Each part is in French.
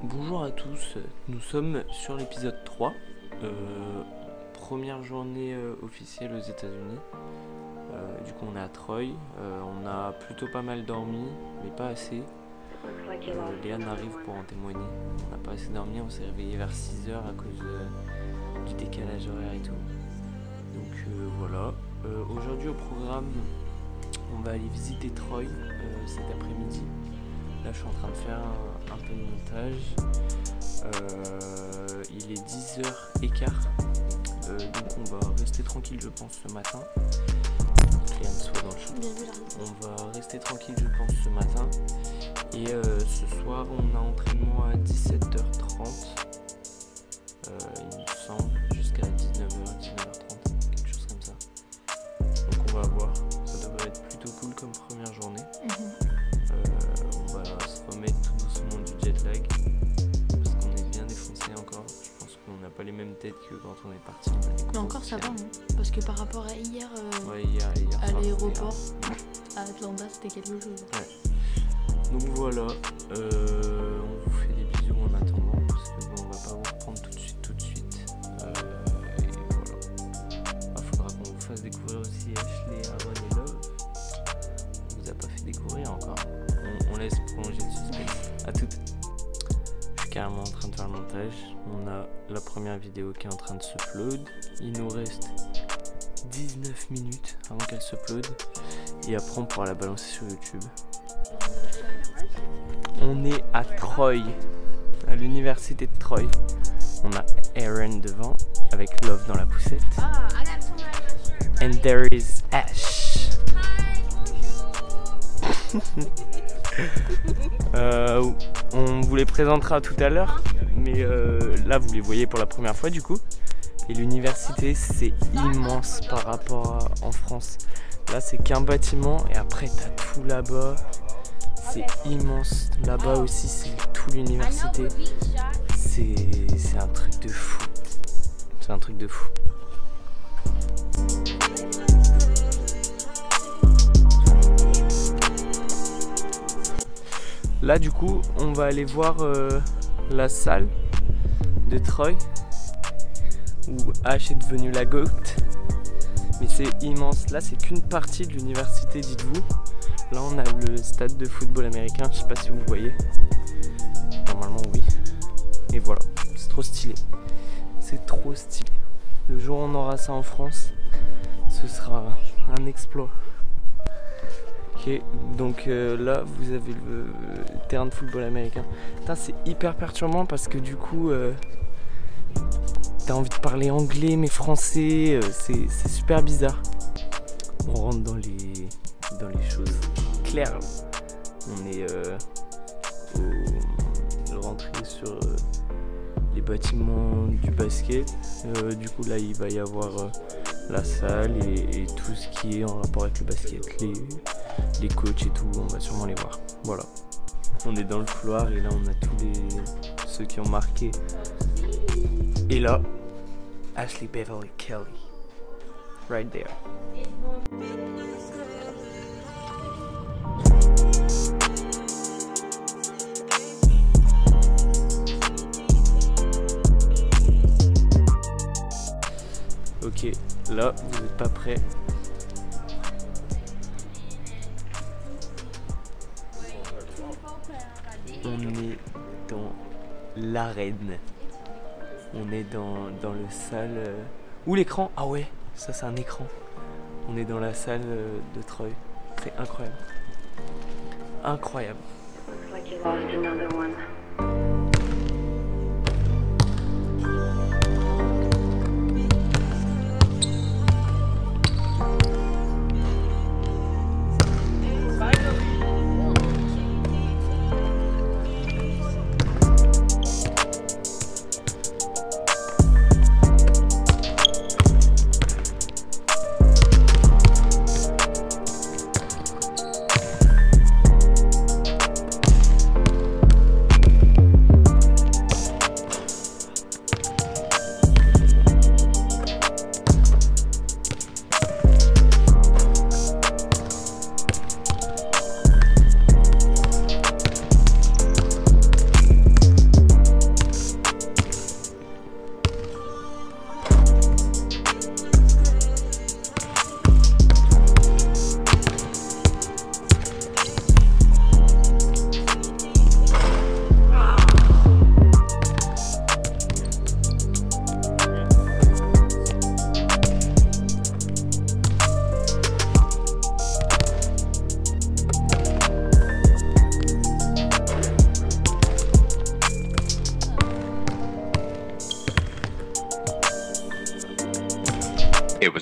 Bonjour à tous, nous sommes sur l'épisode 3, première journée officielle aux États-Unis. Du coup on est à Troy, on a plutôt pas mal dormi, mais pas assez. Léane arrive pour en témoigner, on n'a pas assez dormi, on s'est réveillé vers 6h à cause du décalage horaire et tout. Donc voilà, aujourd'hui au programme, on va aller visiter Troy cet après-midi. Là je suis en train de faire un peu de montage, il est 10h15, donc on va rester tranquille je pense ce matin. Léane soit dans le champ. On va rester tranquille je pense ce matin, et ce soir on a entraînement à 17h30, il me semble, jusqu'à 19h30, quelque chose comme ça. Donc on va voir, ça devrait être plutôt cool comme première journée. On va se remettre tout doucement du jet lag parce qu'on est bien défoncé encore. Je pense qu'on n'a pas les mêmes têtes que quand on est parti. Mais encore ça va, hein, parce que par rapport à hier, hier à l'aéroport à Atlanta, c'était quelque chose. Ouais. Donc voilà, on vous fait des bisous en attendant parce que bon, on va pas vous reprendre tout de suite. Et voilà. Il faudra qu'on vous fasse découvrir aussi Ashley, Aaron et Love. On vous a pas fait découvrir encore. On laisse prolonger le suspense. À toutes. Je suis carrément en train de faire le montage. On a la première vidéo qui est en train de s'upload. Il nous reste 19 minutes avant qu'elle s'upload. Et après on pourra la balancer sur YouTube. On est à Troy, à l'université de Troy. On a Aaron devant avec Love dans la poussette. And there is Ash. On vous les présentera tout à l'heure, mais là vous les voyez pour la première fois du coup. Et l'université c'est immense par rapport en France. Là c'est qu'un bâtiment et après t'as tout là-bas. C'est immense. Là-bas aussi c'est tout l'université. C'est un truc de fou. C'est un truc de fou. Là du coup on va aller voir la salle de Troy où Ash est devenu la GOAT. Mais c'est immense, là c'est qu'une partie de l'université, dites-vous. Là on a le stade de football américain, je sais pas si vous voyez. Normalement oui. Et voilà, c'est trop stylé. C'est trop stylé. Le jour où on aura ça en France, ce sera un exploit. Ok, donc là vous avez le terrain de football américain. Putain, c'est hyper perturbant parce que du coup t'as envie de parler anglais mais français, c'est super bizarre. On rentre dans les choses claires. On est rentré sur les bâtiments du basket. Du coup là il va y avoir la salle et tout ce qui est en rapport avec le basket, les coachs et tout, on va sûrement les voir. Voilà. On est dans le couloir et là on a tous ceux qui ont marqué. Et là, Ashley Beverly Kelly. Right there. Ok, là vous n'êtes pas prêts. On est dans l'arène. On est dans le salle. Où l'écran? Ah ouais, ça c'est un écran. On est dans la salle de Troy. C'est incroyable. Incroyable.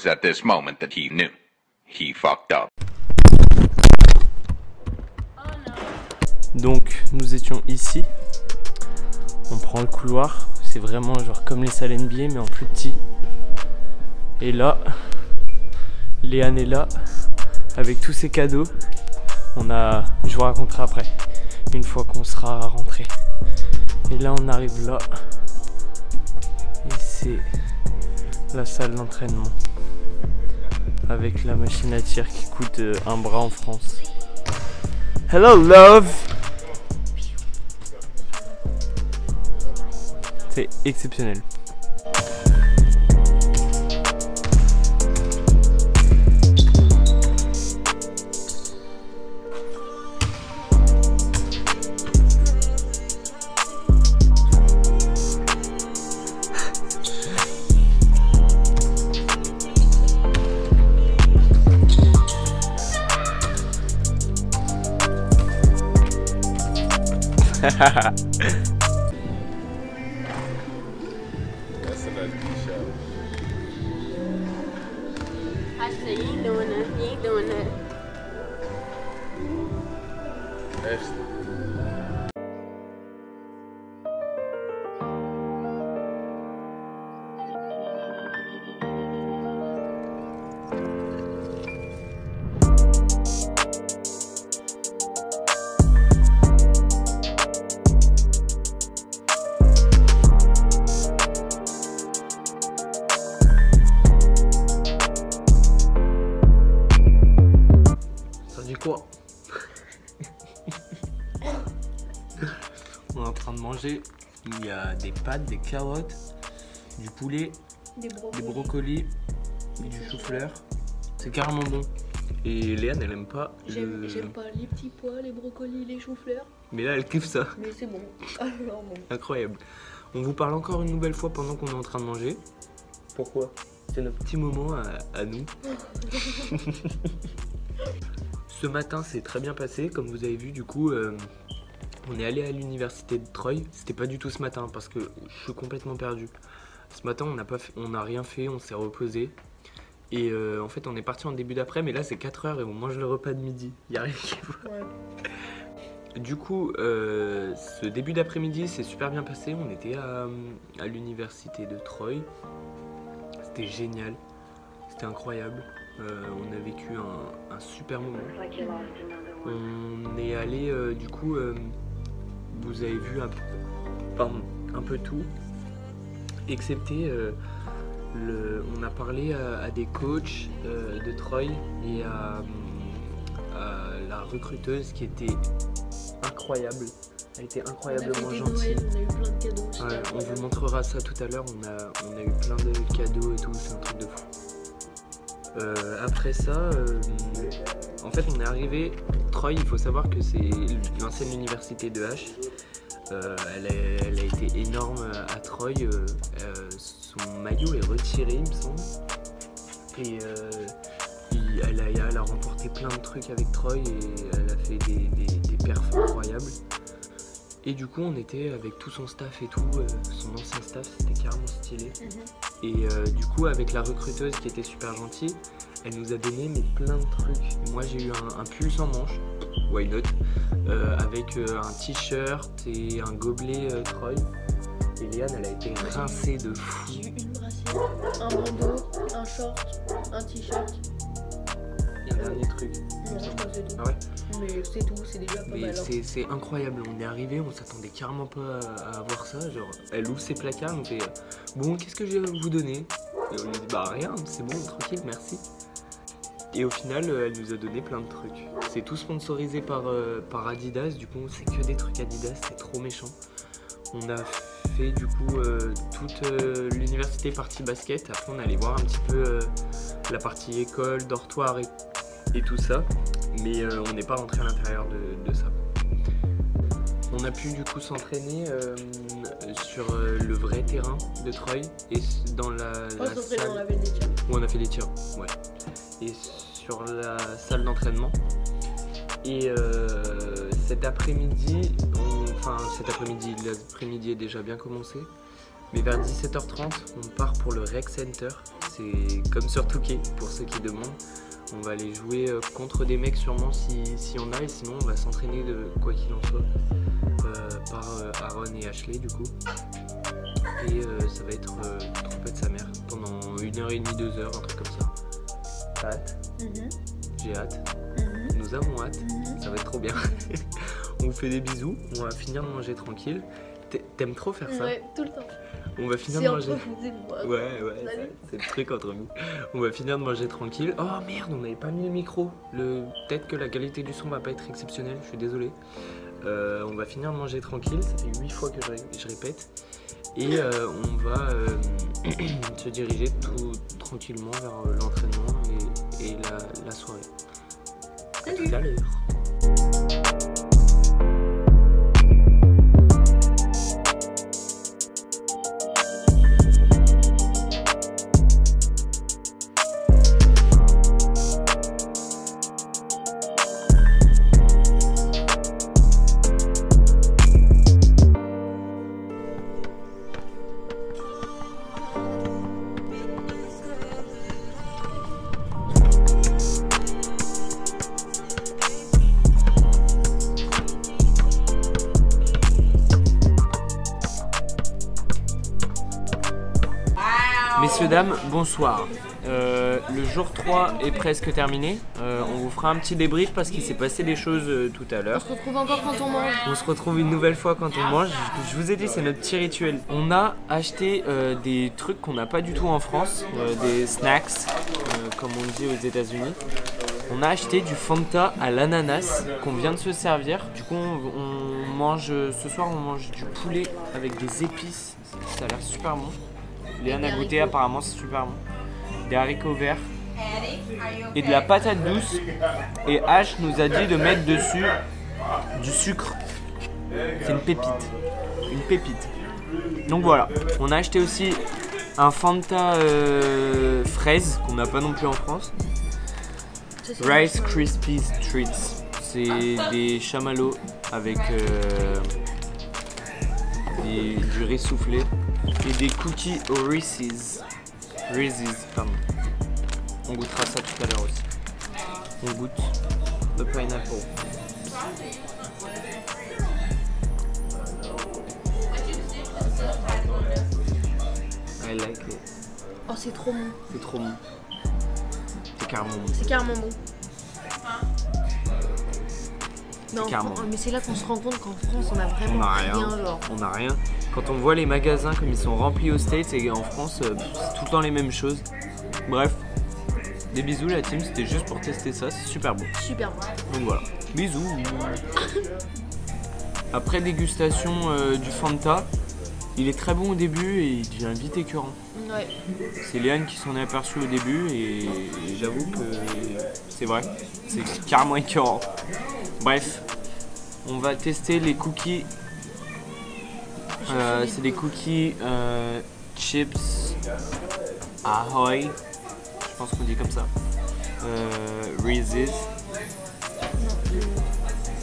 was at this moment that he knew. He fucked up. Donc nous étions ici. On prend le couloir. C'est vraiment genre comme les salles NBA mais en plus petit. Et là, Léane est là avec tous ses cadeaux. Je vous raconterai après, une fois qu'on sera rentré. Et là on arrive là. Et c'est la salle d'entraînement. Avec la machine à tir qui coûte un bras en France. Hello love! C'est exceptionnel. That's a nice t-shirt. I said, you ain't doing that. You ain't doing that. Ashley. Quoi? On est en train de manger. Il y a des pâtes, des carottes, du poulet, des brocolis, du chou-fleur. C'est carrément bon. Et Léane, elle aime pas. J'aime pas les petits pois, les brocolis, les choux-fleurs. Mais là, elle kiffe ça. Mais c'est bon. Alors bon. Incroyable. On vous parle encore une nouvelle fois pendant qu'on est en train de manger. Pourquoi? C'est notre petit moment à nous. Ce matin, c'est très bien passé. Comme vous avez vu, du coup, on est allé à l'université de Troy. C'était pas du tout ce matin parce que je suis complètement perdu. Ce matin, on n'a rien fait, on s'est reposé. Et en fait, on est parti en début d'après, mais là, c'est 4 h et on mange le repas de midi. Il y a rien qui va. Ouais. Du coup, ce début d'après-midi, c'est super bien passé. On était à l'université de Troy. C'était génial. C'était incroyable. On a vécu un super moment. On est allé, du coup, vous avez vu un peu tout, excepté on a parlé à des coachs de Troy et à la recruteuse qui était incroyable. Elle était incroyablement gentille. On a eu plein de cadeaux. Ouais, on vous montrera ça tout à l'heure. On a eu plein de cadeaux et tout. C'est un truc de fou. Après ça, en fait, on est arrivé. Troy, il faut savoir que c'est l'ancienne université de H. Elle a été énorme à Troy. Son maillot est retiré, il me semble. Et elle a remporté plein de trucs avec Troy et elle a fait des perfs incroyables. Et du coup, on était avec tout son staff et tout, son ancien staff, c'était carrément stylé. Et du coup, avec la recruteuse qui était super gentille, elle nous a donné plein de trucs. Moi, j'ai eu un pull sans manche, why not, avec un t-shirt et un gobelet Troy. Et Léane, elle a été rincée de fou. J'ai eu une brassière, un bandeau, un short, un t-shirt. Il y a un dernier truc. Non, je crois que c'est tout. Ah ouais? Mais c'est tout, c'est déjà pas Mais mal. Hein. c'est incroyable, on est arrivé, on s'attendait carrément pas à avoir ça. Genre, elle ouvre ses placards, elle nous fait bon, qu'est-ce que je vais vous donner? Et on lui dit bah rien, c'est bon, tranquille, merci. Et au final, elle nous a donné plein de trucs. C'est tout sponsorisé par Adidas, du coup, c'est que des trucs Adidas, c'est trop méchant. On a fait du coup toute l'université partie basket. Après, on allait voir un petit peu la partie école, dortoir et tout ça. Mais on n'est pas rentré à l'intérieur de ça. On a pu du coup s'entraîner sur le vrai terrain de Troy et dans la salle on avait des tirs. où on a fait des tirs, ouais. Et sur la salle d'entraînement. Et cet après-midi, l'après-midi est déjà bien commencé. Mais vers 17 h 30, on part pour le Rec Center. c'est comme sur Touquet, pour ceux qui demandent. On va aller jouer contre des mecs sûrement si on a, et sinon on va s'entraîner de quoi qu'il en soit par Aaron et Ashley du coup. Et ça va être trompette sa mère pendant 1h30, 2 heures, un truc comme ça. T'as hâte? J'ai hâte. Nous avons hâte. Ça va être trop bien. On vous fait des bisous. On va finir de manger tranquille. T'aimes trop faire ça? Ouais, tout le temps. On va finir de manger. Ouais, c'est le truc entre nous. On va finir de manger tranquille. Oh merde, on n'avait pas mis le micro. Peut-être que la qualité du son va pas être exceptionnelle, je suis désolé. On va finir de manger tranquille. Ça fait 8 fois que je répète. Et on va se diriger tout tranquillement vers l'entraînement et la soirée. À tout à l'heure. Messieurs, dames, bonsoir. Le jour 3 est presque terminé. On vous fera un petit débrief parce qu'il s'est passé des choses tout à l'heure. On se retrouve encore quand on mange. On se retrouve une nouvelle fois quand on mange. Je vous ai dit, c'est notre petit rituel. On a acheté des trucs qu'on n'a pas du tout en France, des snacks, comme on dit aux États-Unis. On a acheté du Fanta à l'ananas qu'on vient de se servir. Du coup, on mange ce soir, on mange du poulet avec des épices. Ça a l'air super bon. Léane a goûté, apparemment c'est super bon. Des haricots verts et de la patate douce. Et H nous a dit de mettre dessus du sucre. C'est une pépite. Une pépite. Donc voilà. On a acheté aussi un Fanta fraise qu'on n'a pas non plus en France. Rice Krispies Treats. C'est des chamallows avec du riz soufflé. Et des cookies au Reese's. Pardon. On goûtera ça tout à l'heure aussi. On goûte le pineapple. I like it. Oh, c'est trop bon. C'est trop bon. C'est carrément bon. C'est carrément bon. Non, carrément. mais c'est là qu'on se rend compte qu'en France, on a vraiment rien, genre. On a rien. Quand on voit les magasins comme ils sont remplis aux States et en France, c'est tout le temps les mêmes choses. Bref, des bisous la team, c'était juste pour tester ça, c'est super bon. Super bon. Donc voilà, bisous. Après dégustation du Fanta, il est très bon au début et il devient vite écœurant. Ouais. C'est Léane qui s'en est aperçue au début et j'avoue que c'est vrai, c'est carrément écœurant. Bref, on va tester les cookies. C'est des cookies chips Ahoy, je pense qu'on dit comme ça. Reese's.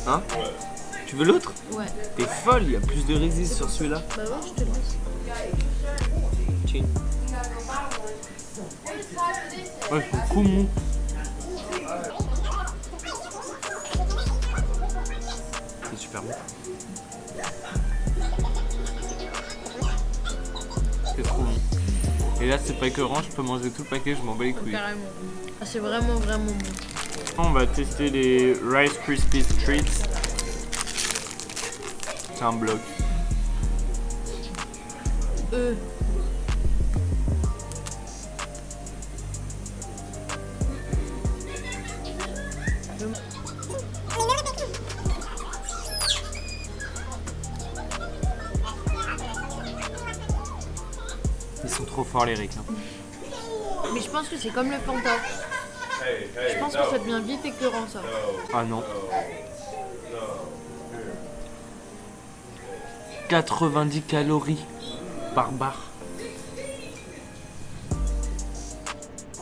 Hein? Tu veux l'autre? Ouais. T'es folle, il y a plus de Reese's sur celui-là. Bah ouais, je te laisse. Tiens. Ouais, c'est trop mou. C'est super bon. C'est trop bon. Et là c'est pas écœurant, je peux manger tout le paquet, je m'en bats les couilles. Carrément. Ah, c'est vraiment bon. On va tester les Rice Krispies Treats. C'est un bloc. Ils sont trop forts les rics. Hein. Mais je pense que c'est comme le Fanta. Je pense que ça devient vite écœurant ça. Ah non. 90 calories par barre.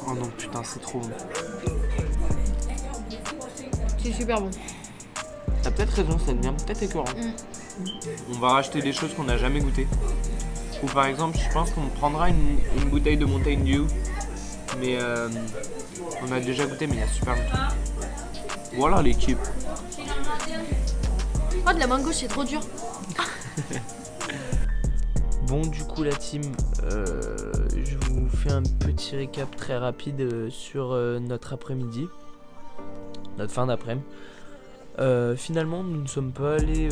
Oh non putain c'est trop bon. C'est super bon. T'as peut-être raison, ça devient peut-être écœurant. On va racheter des choses qu'on n'a jamais goûtées. Ou par exemple je pense qu'on prendra une bouteille de Mountain Dew Mais on a déjà goûté, mais il y a super longtemps. Voilà l'équipe. Oh, de la mango, c'est trop dur. Bon, du coup, la team, je vous fais un petit récap très rapide sur notre après-midi, notre fin d'après-midi. Finalement, nous ne sommes pas allés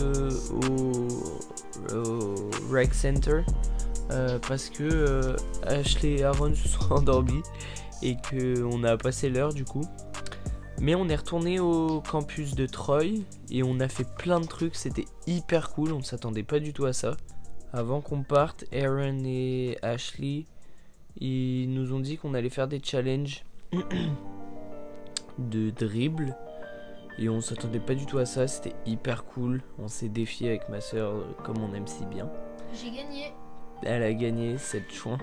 au Rec Center parce que Ashley et Aaron se sont endormis et qu'on a passé l'heure du coup. Mais on est retourné au campus de Troy et on a fait plein de trucs, c'était hyper cool, on ne s'attendait pas du tout à ça. Avant qu'on parte, Aaron et Ashley, ils nous ont dit qu'on allait faire des challenges de dribble. Et on s'attendait pas du tout à ça, c'était hyper cool. On s'est défié avec ma soeur comme on aime si bien. J'ai gagné. Elle a gagné 7 points.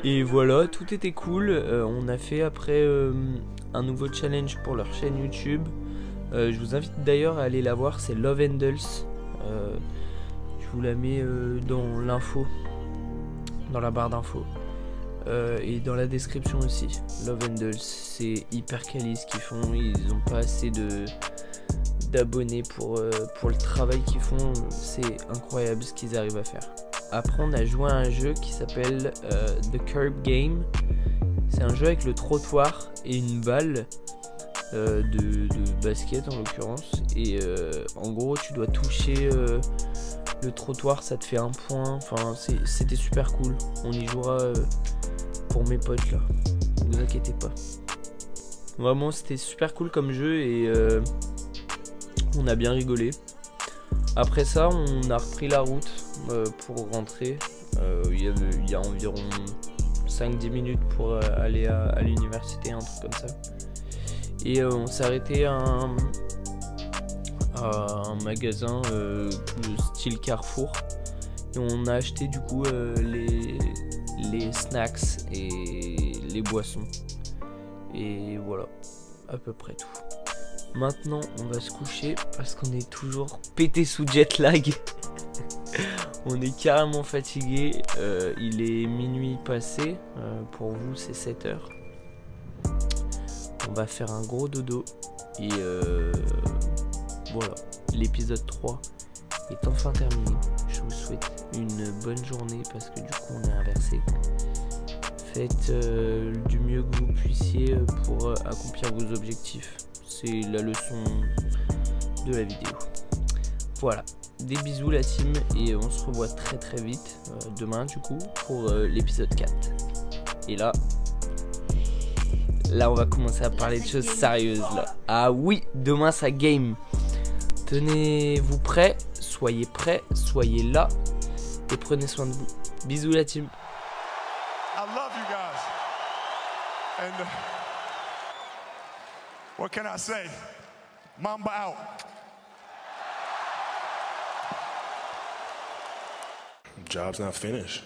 Et voilà, tout était cool. On a fait après un nouveau challenge pour leur chaîne YouTube. Je vous invite d'ailleurs à aller la voir, c'est Love Handles. Je vous la mets dans l'info, dans la barre d'infos. Et dans la description aussi. Love Handles, c'est hyper quali ce qu'ils font. Ils n'ont pas assez d'abonnés pour le travail qu'ils font. C'est incroyable ce qu'ils arrivent à faire. Après, on a joué à un jeu qui s'appelle The Curb Game. C'est un jeu avec le trottoir et une balle de basket en l'occurrence. Et en gros, tu dois toucher le trottoir, ça te fait un point. Enfin, c'était super cool. On y jouera pour mes potes là. Ne vous inquiétez pas. Vraiment, c'était super cool comme jeu et on a bien rigolé. Après ça, on a repris la route pour rentrer. Il y a environ 5-10 minutes pour aller à l'université, un truc comme ça. Et on s'est arrêté à un magasin style Carrefour. Et on a acheté du coup les snacks et les boissons. Et voilà, à peu près tout. Maintenant, on va se coucher parce qu'on est toujours pété sous jet lag. On est carrément fatigué. Il est minuit passé. Pour vous, c'est 7h. On va faire un gros dodo. Et voilà, l'épisode 3 est enfin terminé. Je vous souhaite une bonne journée parce que du coup, on est inversé. Faites du mieux que vous puissiez pour accomplir vos objectifs. C'est la leçon de la vidéo. Voilà, des bisous la team et on se revoit très très vite demain du coup pour l'épisode 4. Et là on va commencer à parler de choses sérieuses là. Ah oui, demain ça game. Tenez-vous prêts, soyez là et prenez soin de vous. Bisous la team. I love you guys. And what can I say? Mamba out. Job's not finished.